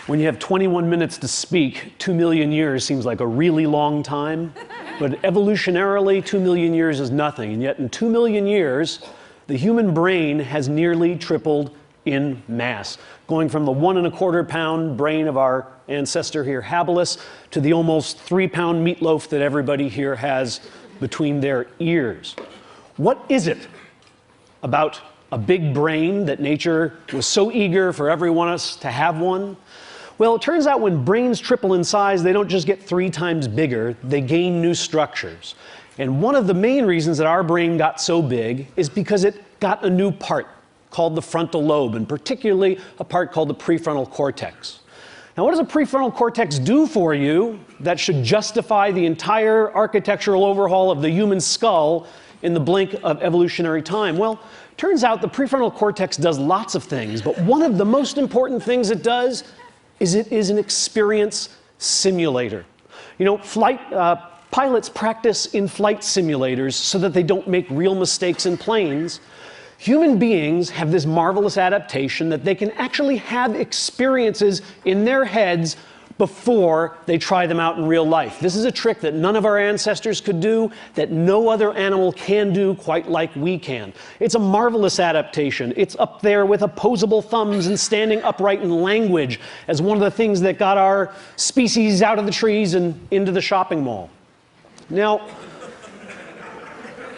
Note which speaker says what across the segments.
Speaker 1: When you have 21 minutes to speak, 2 million years seems like a really long time. But evolutionarily, 2 million years is nothing. And yet in 2 million years, the human brain has nearly tripled in mass, going from the 1¼ pound brain of our ancestor here, habilis, to the almost 3-pound meatloaf that everybody here has between their ears. What is it about a big brain that nature was so eager for every one of us to have one? Well, it turns out when brains triple in size, they don't just get 3 times bigger, they gain new structures. And one of the main reasons that our brain got so big is because it got a new part called the frontal lobe, and particularly a part called the prefrontal cortex. Now, what does a prefrontal cortex do for you that should justify the entire architectural overhaul of the human skull in the blink of evolutionary time? Well, turns out the prefrontal cortex does lots of things, but one of the most important things it does is it is an experience simulator. You know, pilots practice in flight simulators so that they don't make real mistakes in planes. Human beings have this marvelous adaptation that they can actually have experiences in their heads before they try them out in real life. This is a trick that none of our ancestors could do, that no other animal can do quite like we can. It's a marvelous adaptation. It's up there with opposable thumbs and standing upright in language as one of the things that got our species out of the trees and into the shopping mall. Now,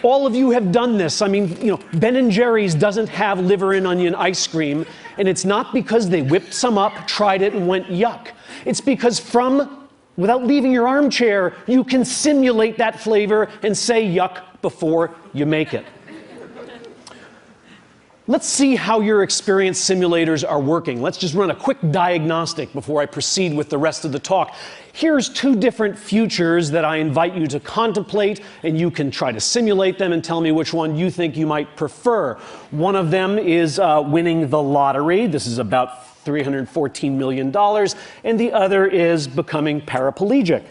Speaker 1: all of you have done this. I mean, you know, Ben & Jerry's doesn't have liver and onion ice cream, and it's not because they whipped some up, tried it, and went yuck. It's because without leaving your armchair, you can simulate that flavor and say yuck before you make it. Let's see how your experience simulators are working. Let's just run a quick diagnostic before I proceed with the rest of the talk. Here's 2 different futures that I invite you to contemplate, and you can try to simulate them and tell me which one you think you might prefer. One of them is winning the lottery. This is about $314 million, and the other is becoming paraplegic.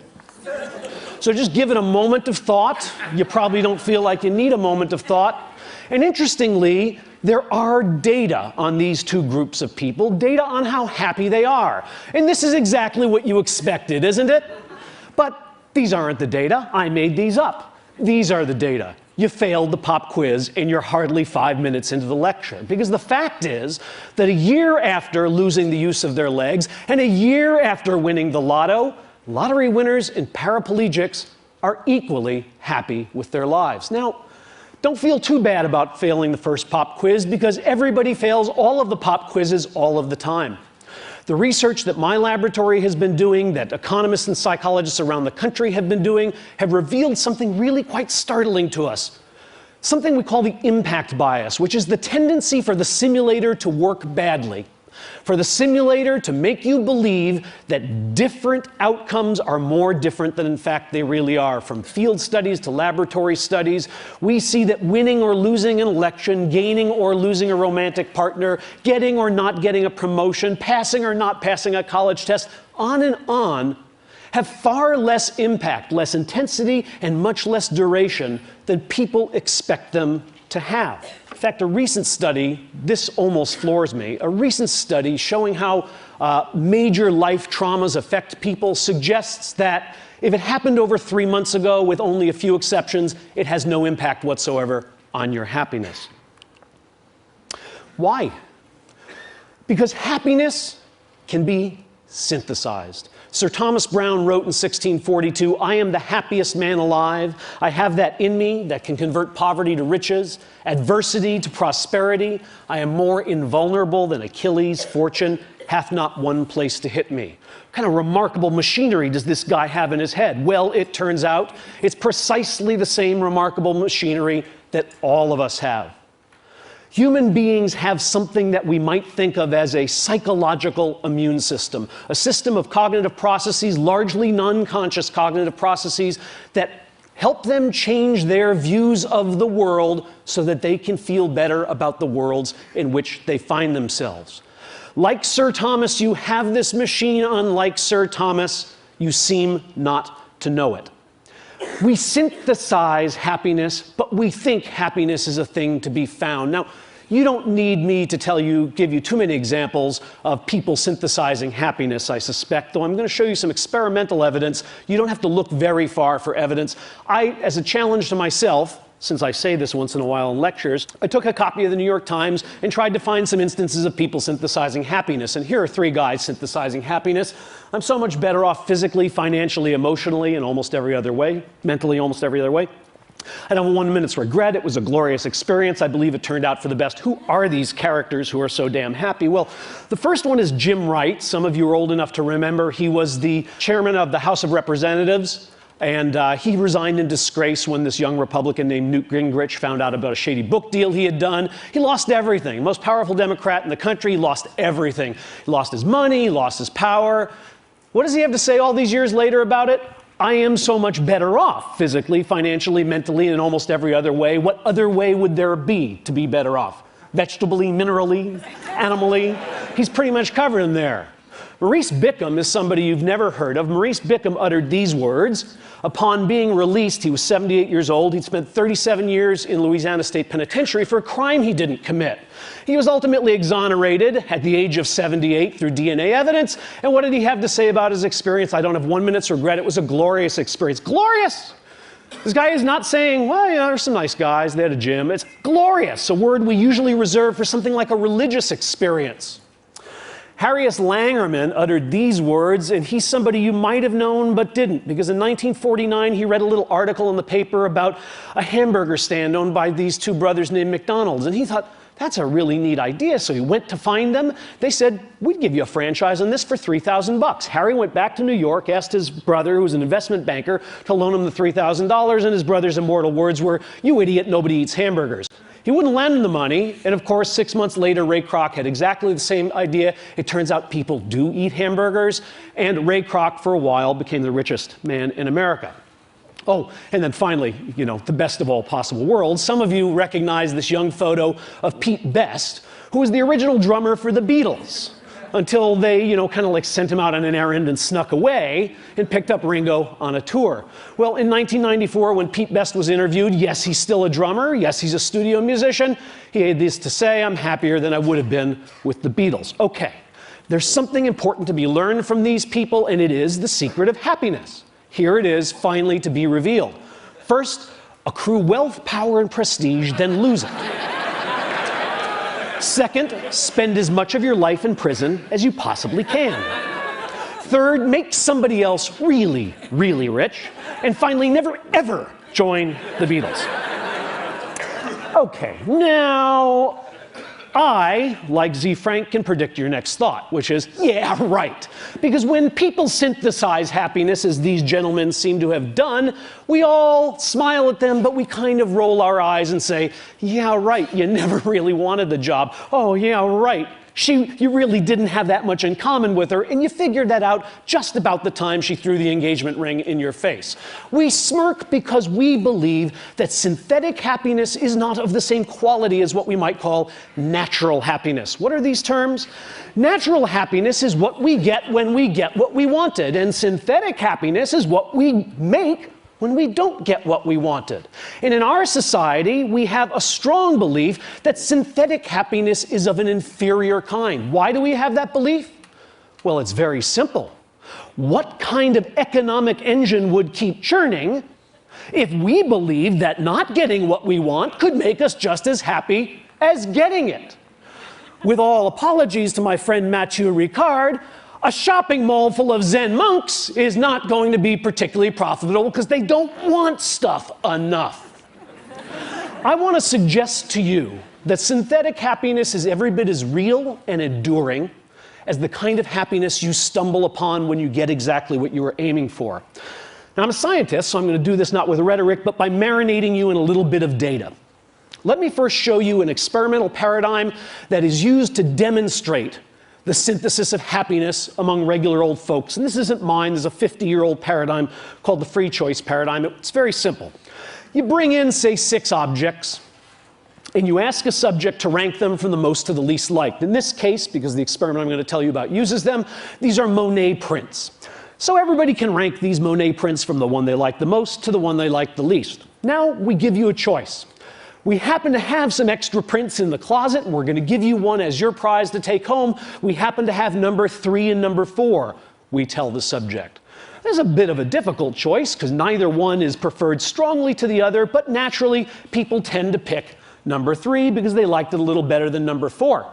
Speaker 1: So just give it a moment of thought. You probably don't feel like you need a moment of thought. And interestingly, there are data on these 2 groups of people, data on how happy they are. And this is exactly what you expected, isn't it? But these aren't the data. I made these up. These are the data. You failed the pop quiz and you're hardly 5 minutes into the lecture. Because the fact is that a year after losing the use of their legs and a year after winning the lotto, lottery winners and paraplegics are equally happy with their lives. Now, don't feel too bad about failing the first pop quiz because everybody fails all of the pop quizzes all of the time. The research that my laboratory has been doing, that economists and psychologists around the country have been doing, have revealed something really quite startling to us. Something we call the impact bias, which is the tendency for the simulator to work badly. For the simulator to make you believe that different outcomes are more different than in fact they really are. From field studies to laboratory studies, we see that winning or losing an election, gaining or losing a romantic partner, getting or not getting a promotion, passing or not passing a college test, on and on, have far less impact, less intensity, and much less duration than people expect them to have. In fact, a recent study, this almost floors me, a recent study showing how major life traumas affect people suggests that if it happened over 3 months ago, with only a few exceptions, it has no impact whatsoever on your happiness. Why? Because happiness can be synthesized. Sir Thomas Browne wrote in 1642, "I am the happiest man alive. I have that in me that can convert poverty to riches, adversity to prosperity. I am more invulnerable than Achilles. Fortune hath not one place to hit me." What kind of remarkable machinery does this guy have in his head? Well, it turns out it's precisely the same remarkable machinery that all of us have. Human beings have something that we might think of as a psychological immune system, a system of cognitive processes, largely non-conscious cognitive processes, that help them change their views of the world so that they can feel better about the worlds in which they find themselves. Like Sir Thomas, you have this machine. Unlike Sir Thomas, you seem not to know it. We synthesize happiness, but we think happiness is a thing to be found. Now, you don't need me to give you too many examples of people synthesizing happiness, I suspect, though I'm going to show you some experimental evidence. You don't have to look very far for evidence. As a challenge to myself, since I say this once in a while in lectures, I took a copy of the New York Times and tried to find some instances of people synthesizing happiness. And here are 3 guys synthesizing happiness. I'm so much better off physically, financially, emotionally, and almost every other way, mentally, almost every other way. I don't have 1 minute's regret. It was a glorious experience. I believe it turned out for the best. Who are these characters who are so damn happy? Well, the first one is Jim Wright. Some of you are old enough to remember. He was the chairman of the House of Representatives. And he resigned in disgrace when this young Republican named Newt Gingrich found out about a shady book deal he had done. He lost everything. Most powerful Democrat in the country, he lost everything. He lost his money, he lost his power. What does he have to say all these years later about it? I am so much better off, physically, financially, mentally, and in almost every other way. What other way would there be to be better off? Vegetably, minerally, animally? He's pretty much covered in there. Maurice Bickham is somebody you've never heard of. Maurice Bickham uttered these words. Upon being released, he was 78 years old. He'd spent 37 years in Louisiana State Penitentiary for a crime he didn't commit. He was ultimately exonerated at the age of 78 through DNA evidence. And what did he have to say about his experience? I don't have 1 minute's regret. It was a glorious experience. Glorious! This guy is not saying, well, yeah, there's some nice guys. They had a gym. It's glorious, a word we usually reserve for something like a religious experience. Harriet Langerman uttered these words, and he's somebody you might have known but didn't, because in 1949 he read a little article in the paper about a hamburger stand owned by these 2 brothers named McDonald's, and he thought, that's a really neat idea, so he went to find them. They said, we'd give you a franchise on this for $3,000. Harry went back to New York, asked his brother, who was an investment banker, to loan him the $3,000, and his brother's immortal words were, you idiot, nobody eats hamburgers. He wouldn't lend him the money, and of course, 6 months later, Ray Kroc had exactly the same idea. It turns out people do eat hamburgers, and Ray Kroc, for a while, became the richest man in America. Oh, and then finally, you know, the best of all possible worlds. Some of you recognize this young photo of Pete Best, who was the original drummer for the Beatles, until they, you know, kind of like sent him out on an errand and snuck away and picked up Ringo on a tour. Well, in 1994, when Pete Best was interviewed, yes, he's still a drummer, yes, he's a studio musician, he had this to say, I'm happier than I would have been with the Beatles. Okay, there's something important to be learned from these people, and it is the secret of happiness. Here it is, finally, to be revealed. First, accrue wealth, power, and prestige, then lose it. Second, spend as much of your life in prison as you possibly can. Third, make somebody else really, really rich. And finally, never, ever join the Beatles. Okay, now, I, like Z. Frank, can predict your next thought, which is, yeah, right. Because when people synthesize happiness, as these gentlemen seem to have done, we all smile at them, but we kind of roll our eyes and say, yeah, right, you never really wanted the job. Oh, yeah, right. You really didn't have that much in common with her, and you figured that out just about the time she threw the engagement ring in your face. We smirk because we believe that synthetic happiness is not of the same quality as what we might call natural happiness. What are these terms? Natural happiness is what we get when we get what we wanted, and synthetic happiness is what we make when we don't get what we wanted. And in our society, we have a strong belief that synthetic happiness is of an inferior kind. Why do we have that belief? Well, it's very simple. What kind of economic engine would keep churning if we believed that not getting what we want could make us just as happy as getting it? With all apologies to my friend Mathieu Ricard, a shopping mall full of Zen monks is not going to be particularly profitable because they don't want stuff enough. I want to suggest to you that synthetic happiness is every bit as real and enduring as the kind of happiness you stumble upon when you get exactly what you were aiming for. Now, I'm a scientist, so I'm going to do this not with rhetoric, but by marinating you in a little bit of data. Let me first show you an experimental paradigm that is used to demonstrate the synthesis of happiness among regular old folks. And this isn't mine. There's a 50-year-old paradigm called the free choice paradigm. It's very simple. You bring in, say, 6 objects. and you ask a subject to rank them from the most to the least liked. In this case, because the experiment I'm going to tell you about uses them, these are Monet prints. So everybody can rank these Monet prints from the one they like the most to the one they like the least. Now we give you a choice. We happen to have some extra prints in the closet, and we're going to give you one as your prize to take home. We happen to have number 3 and number 4, we tell the subject. There's a bit of a difficult choice, because neither one is preferred strongly to the other, but naturally, people tend to pick number 3 because they liked it a little better than number 4.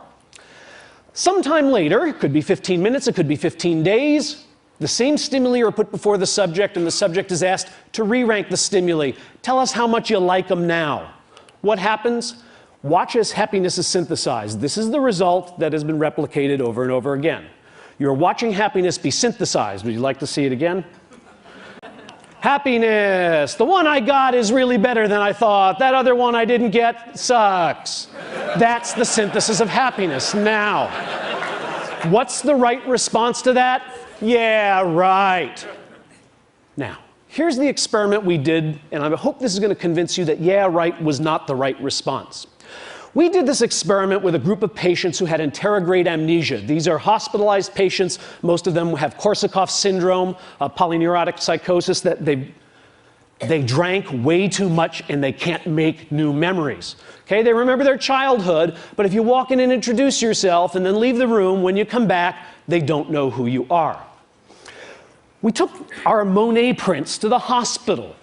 Speaker 1: Sometime later, it could be 15 minutes, it could be 15 days, the same stimuli are put before the subject, and the subject is asked to re-rank the stimuli. Tell us how much you like them now. What happens? Watch as happiness is synthesized. This is the result that has been replicated over and over again. You're watching happiness be synthesized. Would you like to see it again? Happiness. The one I got is really better than I thought. That other one I didn't get sucks. That's the synthesis of happiness. Now, what's the right response to that? Yeah, right. Now, here's the experiment we did, and I hope this is going to convince you that yeah, right was not the right response. We did this experiment with a group of patients who had anterograde amnesia. These are hospitalized patients. Most of them have Korsakoff syndrome, polyneurotic psychosis, that they drank way too much and they can't make new memories. Okay, they remember their childhood, but if you walk in and introduce yourself and then leave the room, when you come back, they don't know who you are. We took our Monet prints to the hospital,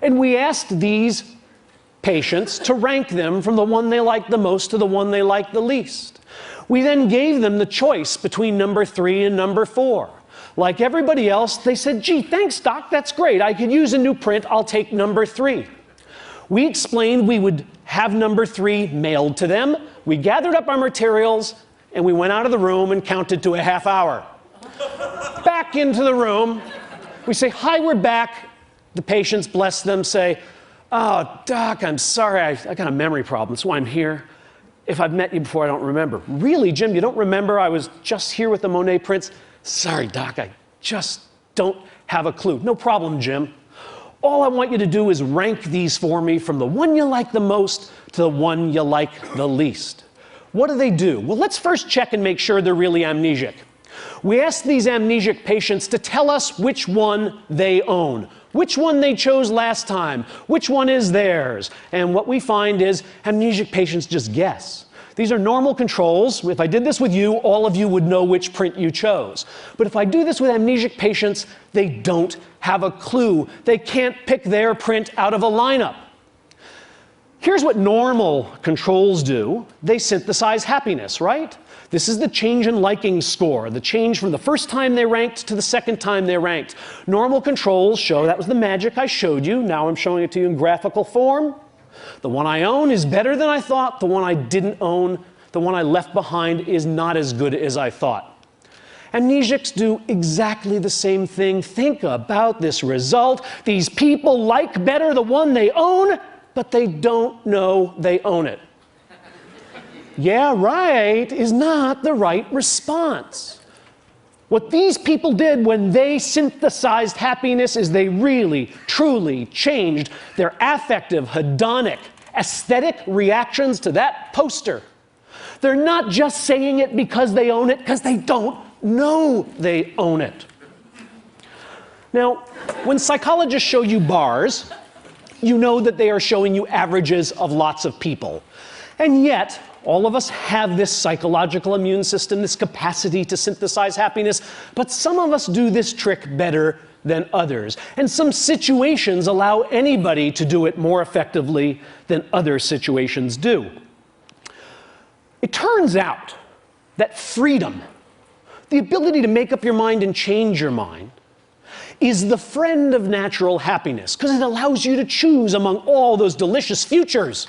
Speaker 1: and we asked these patients to rank them from the one they liked the most to the one they liked the least. We then gave them the choice between number 3 and number 4. Like everybody else, they said, gee, thanks, doc, that's great. I could use a new print. I'll take number 3. We explained we would have number 3 mailed to them. We gathered up our materials, and we went out of the room and counted to a half hour. Back into the room. We say, hi, we're back. The patients, bless them, say, oh, doc, I'm sorry, I got a memory problem. That's why I'm here. If I've met you before, I don't remember. Really, Jim, you don't remember? I was just here with the Monet prints. Sorry, doc, I just don't have a clue. No problem, Jim. All I want you to do is rank these for me from the one you like the most to the one you like the least. What do? Well, let's first check and make sure they're really amnesic. We asked these amnesic patients to tell us which one they own, which one they chose last time, which one is theirs. And what we find is amnesic patients just guess. These are normal controls. If I did this with you, all of you would know which print you chose. But if I do this with amnesic patients, they don't have a clue. They can't pick their print out of a lineup. Here's what normal controls do. They synthesize happiness, right? This is the change in liking score, the change from the first time they ranked to the second time they ranked. Normal controls show, that was the magic I showed you. Now I'm showing it to you in graphical form. The one I own is better than I thought. The one I didn't own, the one I left behind, is not as good as I thought. Amnesics do exactly the same thing. Think about this result. These people like better the one they own, but they don't know they own it. Yeah, right is not the right response. What these people did when they synthesized happiness is they really, truly changed their affective, hedonic, aesthetic reactions to that poster. They're not just saying it because they own it, because they don't know they own it. Now, when psychologists show you bars, you know that they are showing you averages of lots of people. And yet, all of us have this psychological immune system, this capacity to synthesize happiness, but some of us do this trick better than others. And some situations allow anybody to do it more effectively than other situations do. It turns out that freedom, the ability to make up your mind and change your mind, is the friend of natural happiness, because it allows you to choose among all those delicious futures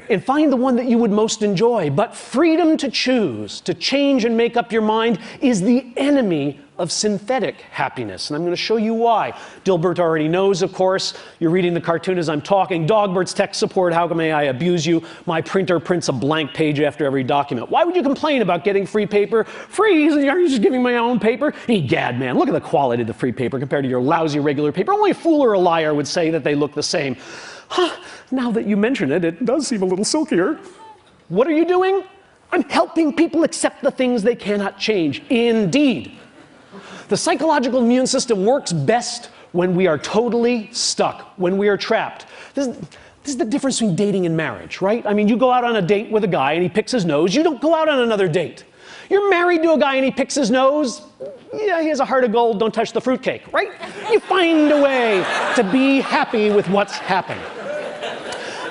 Speaker 1: and find the one that you would most enjoy. But freedom to choose, to change and make up your mind, is the enemy of synthetic happiness. And I'm going to show you why. Gilbert already knows, of course. You're reading the cartoon as I'm talking. Dogbert's tech support, how may I abuse you? My printer prints a blank page after every document. Why would you complain about getting free paper? Free? Are you just giving me my own paper? Egad, man, look at the quality of the free paper compared to your lousy regular paper. Only a fool or a liar would say that they look the same. Now that you mention it, it does seem a little silkier. What are you doing? I'm helping people accept the things they cannot change. Indeed. The psychological immune system works best when we are totally stuck, when we are trapped. This is the difference between dating and marriage, right? I mean, you go out on a date with a guy and he picks his nose. You don't go out on another date. You're married to a guy and he picks his nose. Yeah, he has a heart of gold, don't touch the fruitcake, right? You find a way to be happy with what's happened.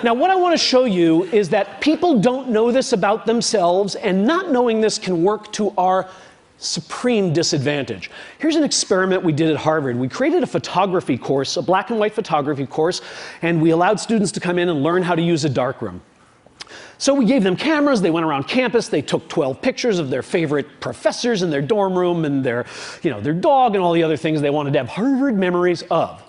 Speaker 1: Now, what I want to show you is that people don't know this about themselves, and not knowing this can work to our supreme disadvantage. Here's an experiment we did at Harvard. We created a photography course, a black and white photography course, and we allowed students to come in and learn how to use a darkroom. So we gave them cameras, they went around campus, they took 12 pictures of their favorite professors in their dorm room and their dog and all the other things they wanted to have Harvard memories of.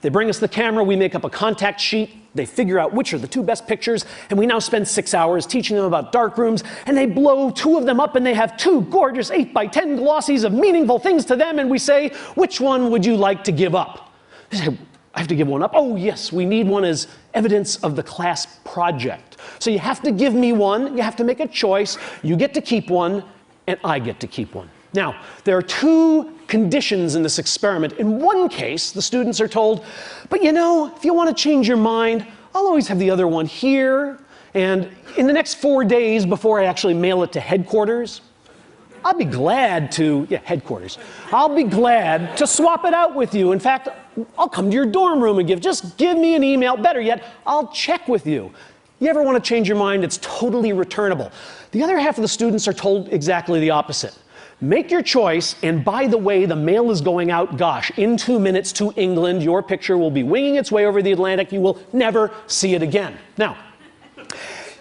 Speaker 1: They bring us the camera, we make up a contact sheet, they figure out which are the 2 best pictures, and we now spend 6 hours teaching them about darkrooms, and they blow 2 of them up and they have 2 gorgeous 8x10 glossies of meaningful things to them, and we say, which one would you like to give up? They say, I have to give one up? Oh yes, we need one as evidence of the class project. So you have to give me one, you have to make a choice, you get to keep one, and I get to keep one. Now, there are 2 conditions in this experiment. In one case, the students are told, but you know, if you want to change your mind, I'll always have the other one here, and in the next 4 days before I actually mail it to headquarters, I'll be glad to, headquarters. I'll be glad to swap it out with you. In fact, I'll come to your dorm room and just give me an email. Better yet, I'll check with you. You ever want to change your mind? It's totally returnable. The other half of the students are told exactly the opposite. Make your choice, and by the way, the mail is going out, gosh, in 2 minutes to England. Your picture will be winging its way over the Atlantic. You will never see it again. Now,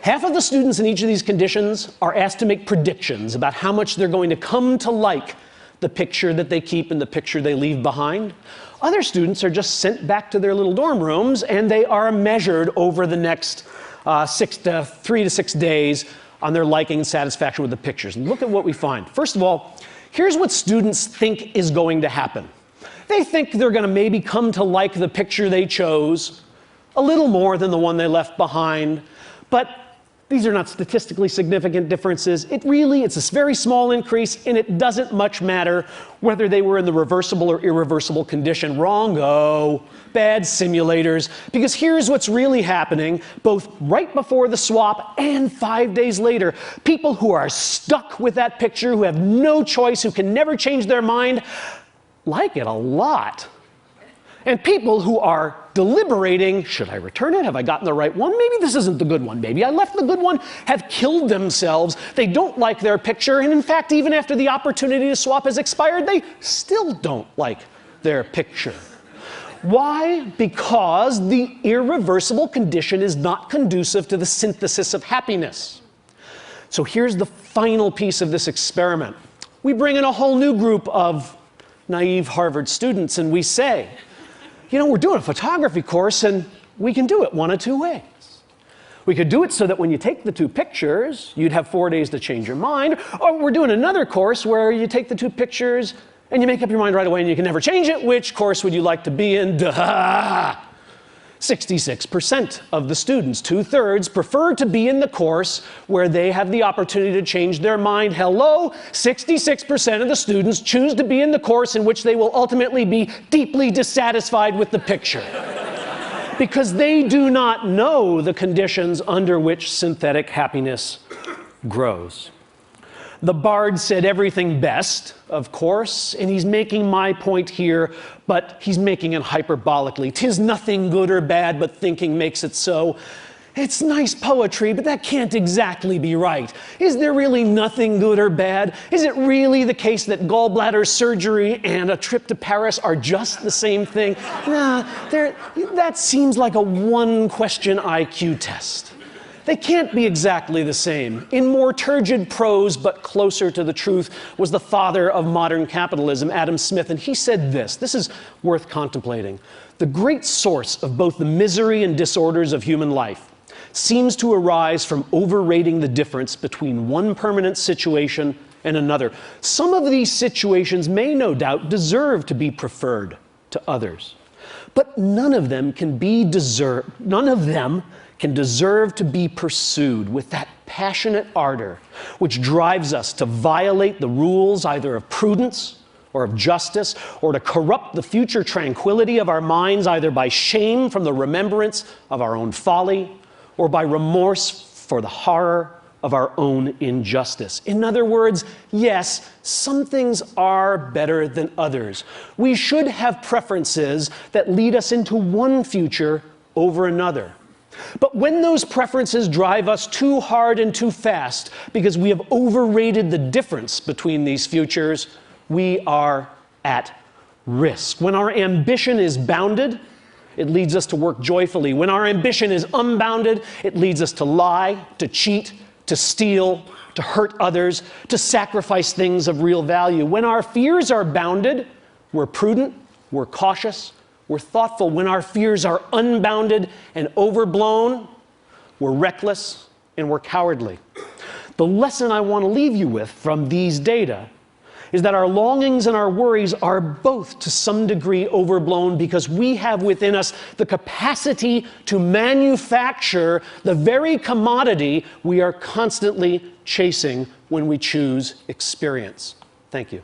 Speaker 1: half of the students in each of these conditions are asked to make predictions about how much they're going to come to like the picture that they keep and the picture they leave behind. Other students are just sent back to their little dorm rooms, and they are measured over the next 3 to 6 days on their liking and satisfaction with the pictures. And look at what we find. First of all, here's what students think is going to happen. They think they're going to maybe come to like the picture they chose a little more than the one they left behind, but these are not statistically significant differences. It's a very small increase, and it doesn't much matter whether they were in the reversible or irreversible condition. Wrong-o. Bad simulators. Because here's what's really happening, both right before the swap and 5 days later. People who are stuck with that picture, who have no choice, who can never change their mind, like it a lot. And people who are deliberating, should I return it? Have I gotten the right one? Maybe this isn't the good one. Maybe I left the good one, have killed themselves. They don't like their picture, and in fact, even after the opportunity to swap has expired, they still don't like their picture. Why? Because the irreversible condition is not conducive to the synthesis of happiness. So here's the final piece of this experiment. We bring in a whole new group of naive Harvard students, and we say, you know, we're doing a photography course, and we can do it one of 2 ways. We could do it so that when you take the 2 pictures, you'd have 4 days to change your mind, or we're doing another course where you take the 2 pictures and you make up your mind right away and you can never change it. Which course would you like to be in? Duh! 66% of the students, 2/3, prefer to be in the course where they have the opportunity to change their mind. Hello? 66% of the students choose to be in the course in which they will ultimately be deeply dissatisfied with the picture. Because they do not know the conditions under which synthetic happiness grows. The bard said everything best, of course, and he's making my point here, but he's making it hyperbolically. 'Tis nothing good or bad, but thinking makes it so. It's nice poetry, but that can't exactly be right. Is there really nothing good or bad? Is it really the case that gallbladder surgery and a trip to Paris are just the same thing? Nah, that seems like a one-question IQ test. They can't be exactly the same. In more turgid prose, but closer to the truth, was the father of modern capitalism, Adam Smith, and he said this. This is worth contemplating. The great source of both the misery and disorders of human life seems to arise from overrating the difference between one permanent situation and another. Some of these situations may no doubt deserve to be preferred to others. But none of them can deserve to be pursued with that passionate ardor which drives us to violate the rules either of prudence or of justice, or to corrupt the future tranquility of our minds either by shame from the remembrance of our own folly or by remorse for the horror of our own injustice. In other words, yes, some things are better than others. We should have preferences that lead us into one future over another. But when those preferences drive us too hard and too fast because we have overrated the difference between these futures, we are at risk. When our ambition is bounded, it leads us to work joyfully. When our ambition is unbounded, it leads us to lie, to cheat, to steal, to hurt others, to sacrifice things of real value. When our fears are bounded, we're prudent, we're cautious, we're thoughtful. When our fears are unbounded and overblown, we're reckless and we're cowardly. The lesson I want to leave you with from these data is that our longings and our worries are both to some degree overblown because we have within us the capacity to manufacture the very commodity we are constantly chasing when we choose experience. Thank you.